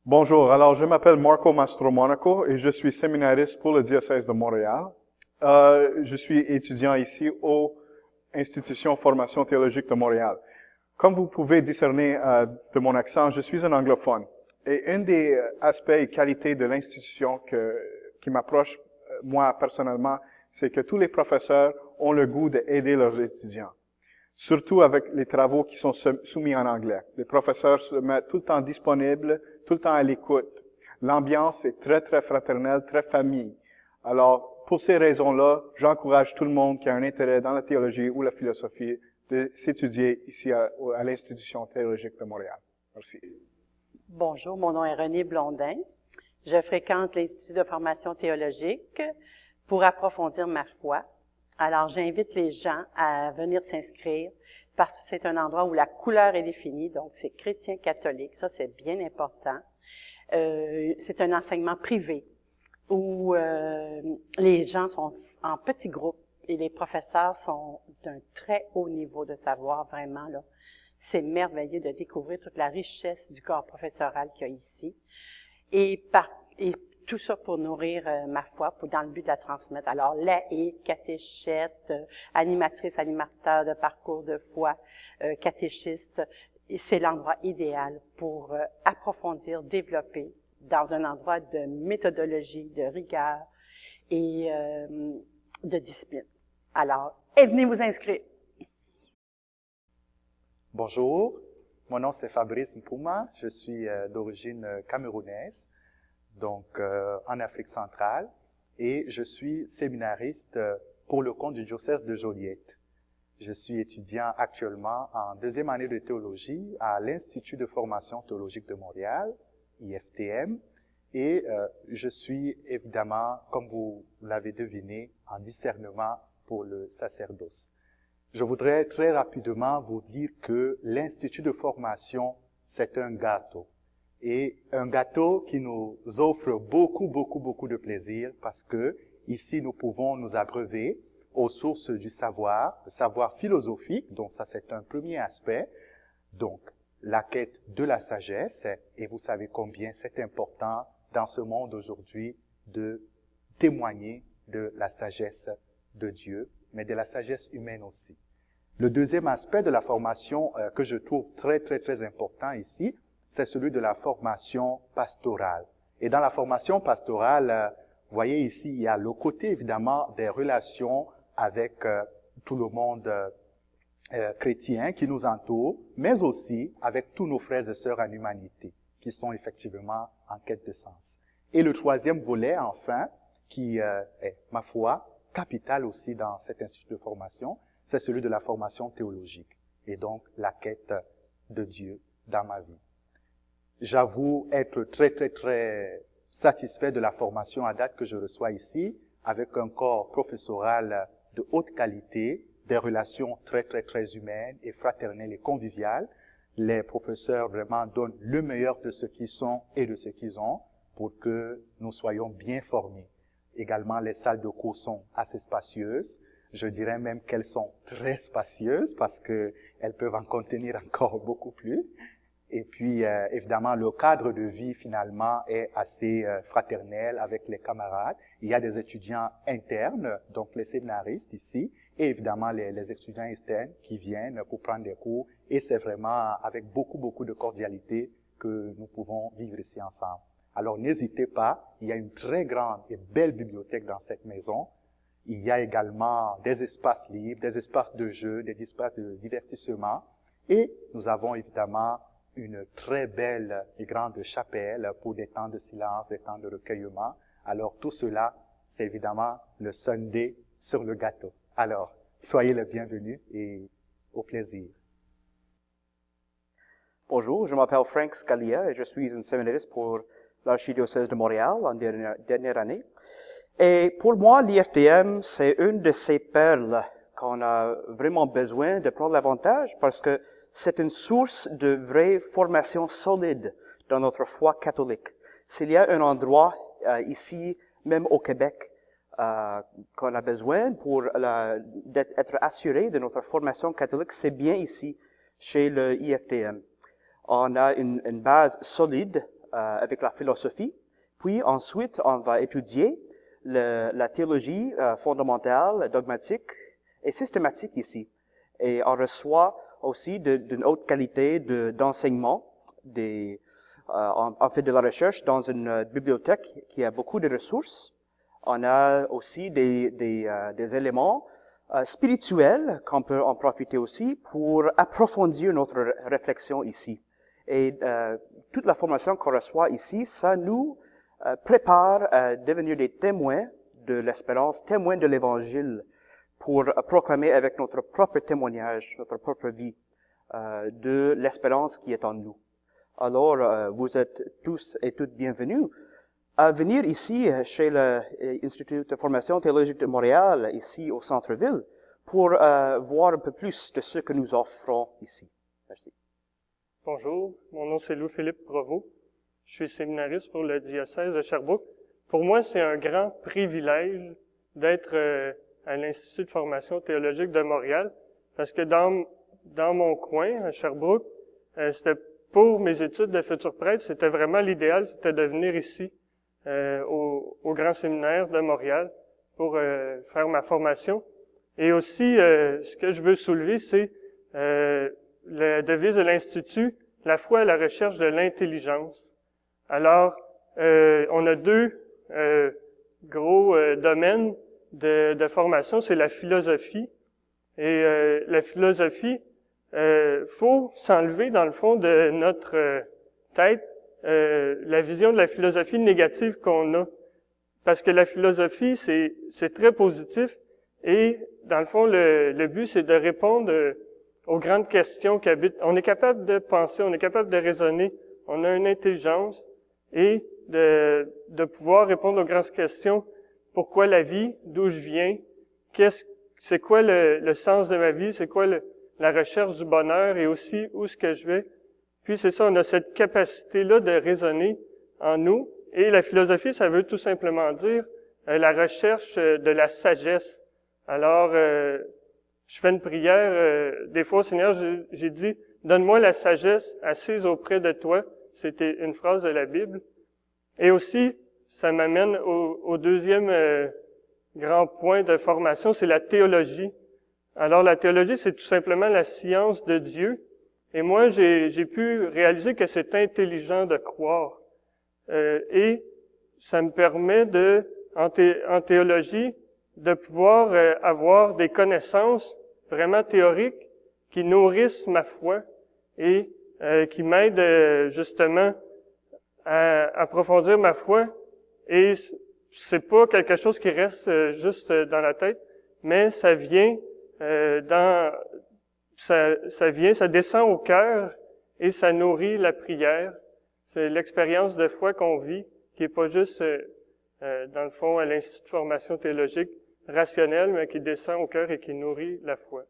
Bonjour, alors je m'appelle Marco Mastromonaco et je suis séminariste pour le diocèse de Montréal. Je suis étudiant ici aux institutions formation théologique de Montréal. Comme vous pouvez discerner de mon accent, je suis un anglophone. Et un des aspects et qualités de l'institution qui m'approche, moi personnellement, c'est que tous les professeurs ont le goût d'aider leurs étudiants. Surtout avec les travaux qui sont soumis en anglais. Les professeurs se mettent tout le temps disponibles, tout le temps à l'écoute. L'ambiance est très, très fraternelle, très famille. Alors, pour ces raisons-là, j'encourage tout le monde qui a un intérêt dans la théologie ou la philosophie de s'étudier ici à l'Institution théologique de Montréal. Merci. Bonjour, mon nom est Renée Blondin. Je fréquente l'Institut de formation théologique pour approfondir ma foi. Alors, j'invite les gens à venir s'inscrire parce que c'est un endroit où la couleur est définie, donc c'est chrétien catholique, ça c'est bien important. C'est un enseignement privé où les gens sont en petits groupes et les professeurs sont d'un très haut niveau de savoir, vraiment, là. C'est merveilleux de découvrir toute la richesse du corps professoral qu'il y a ici. Et tout ça pour nourrir ma foi, dans le but de la transmettre. Alors, laïque, catéchète, animatrice, animateur de parcours de foi, catéchiste, c'est l'endroit idéal pour approfondir, développer dans un endroit de méthodologie, de rigueur et de discipline. Alors, venez vous inscrire. Bonjour, mon nom c'est Fabrice Mpouma, je suis d'origine camerounaise, donc en Afrique centrale, et je suis séminariste pour le compte du diocèse de Joliette. Je suis étudiant actuellement en deuxième année de théologie à l'Institut de formation théologique de Montréal, IFTM, et je suis évidemment, comme vous l'avez deviné, en discernement pour le sacerdoce. Je voudrais très rapidement vous dire que l'Institut de formation, c'est un gâteau. Et un gâteau qui nous offre beaucoup de plaisir parce que ici nous pouvons nous abreuver aux sources du savoir, le savoir philosophique, donc ça c'est un premier aspect. Donc la quête de la sagesse, et vous savez combien c'est important dans ce monde aujourd'hui de témoigner de la sagesse de Dieu, mais de la sagesse humaine aussi. Le deuxième aspect de la formation que je trouve très important ici, c'est celui de la formation pastorale. Et dans la formation pastorale, vous voyez ici, il y a le côté évidemment des relations avec tout le monde chrétien qui nous entoure, mais aussi avec tous nos frères et sœurs en humanité, qui sont effectivement en quête de sens. Et le troisième volet, enfin, qui est, ma foi, capital aussi dans cet institut de formation, c'est celui de la formation théologique, et donc la quête de Dieu dans ma vie. J'avoue être très satisfait de la formation à date que je reçois ici, avec un corps professoral de haute qualité, des relations très humaines et fraternelles et conviviales. Les professeurs vraiment donnent le meilleur de ce qu'ils sont et de ce qu'ils ont pour que nous soyons bien formés. Également, les salles de cours sont assez spacieuses. Je dirais même qu'elles sont très spacieuses parce que elles peuvent en contenir encore beaucoup plus. Et puis, évidemment, le cadre de vie, finalement, est assez fraternel avec les camarades. Il y a des étudiants internes, donc les séminaristes ici, et évidemment les étudiants externes qui viennent pour prendre des cours. Et c'est vraiment avec beaucoup de cordialité que nous pouvons vivre ici ensemble. Alors, n'hésitez pas, il y a une très grande et belle bibliothèque dans cette maison. Il y a également des espaces libres, des espaces de jeu, des espaces de divertissement. Et nous avons évidemment une très belle et grande chapelle pour des temps de silence, des temps de recueillement. Alors tout cela, c'est évidemment le sundae sur le gâteau. Alors, soyez les bienvenus et au plaisir. Bonjour, je m'appelle Frank Scalia et je suis un séminariste pour l'archidiocèse de Montréal en dernière année. Et pour moi, l'IFTM, c'est une de ces perles qu'on a vraiment besoin de prendre l'avantage parce que c'est une source de vraie formation solide dans notre foi catholique. S'il y a un endroit ici, même au Québec, qu'on a besoin pour être assuré de notre formation catholique, c'est bien ici, chez le IFTM. On a une base solide avec la philosophie. Puis ensuite, on va étudier la théologie fondamentale, dogmatique et systématique ici. Et on reçoit aussi d'une haute qualité d'enseignement. On fait de la recherche dans une bibliothèque qui a beaucoup de ressources. On a aussi des éléments spirituels qu'on peut en profiter aussi pour approfondir notre réflexion ici. Et toute la formation qu'on reçoit ici, ça nous prépare à devenir des témoins de l'espérance, témoins de l'Évangile, pour proclamer avec notre propre témoignage, notre propre vie, de l'espérance qui est en nous. Alors, vous êtes tous et toutes bienvenus à venir ici chez l'Institut de formation théologique de Montréal, ici au centre-ville, pour voir un peu plus de ce que nous offrons ici. Merci. Bonjour, mon nom c'est Louis-Philippe Provost. Je suis séminariste pour le diocèse de Sherbrooke. Pour moi, c'est un grand privilège d'être à l'Institut de formation théologique de Montréal, parce que dans mon coin, à Sherbrooke, c'était pour mes études de futur prêtre, c'était vraiment l'idéal, c'était de venir ici, au Grand Séminaire de Montréal, pour faire ma formation. Et aussi, ce que je veux soulever, c'est la devise de l'Institut, la foi à la recherche de l'intelligence. Alors, on a deux gros domaines de formation, c'est la philosophie. Et la philosophie, faut s'enlever dans le fond de notre tête la vision de la philosophie négative qu'on a. Parce que la philosophie, c'est très positif et dans le fond, le but, c'est de répondre aux grandes questions qui habitent. On est capable de penser, on est capable de raisonner, on a une intelligence et de pouvoir répondre aux grandes questions. Pourquoi la vie? D'où je viens? C'est quoi le sens de ma vie? C'est quoi la recherche du bonheur et aussi où est-ce que je vais? Puis c'est ça, on a cette capacité-là de raisonner en nous. Et la philosophie, ça veut tout simplement dire la recherche de la sagesse. Alors, je fais une prière, des fois au Seigneur, j'ai dit, donne-moi la sagesse assise auprès de toi. C'était une phrase de la Bible. Et aussi, ça m'amène au deuxième grand point de formation, c'est la théologie. Alors, la théologie, c'est tout simplement la science de Dieu. Et moi, j'ai pu réaliser que c'est intelligent de croire. Et ça me permet en théologie, de pouvoir avoir des connaissances vraiment théoriques qui nourrissent ma foi et qui m'aident justement à approfondir ma foi. Et c'est pas quelque chose qui reste juste dans la tête, mais ça vient ça descend au cœur et ça nourrit la prière. C'est l'expérience de foi qu'on vit, qui est pas juste dans le fond à l'Institut de formation théologique rationnelle, mais qui descend au cœur et qui nourrit la foi.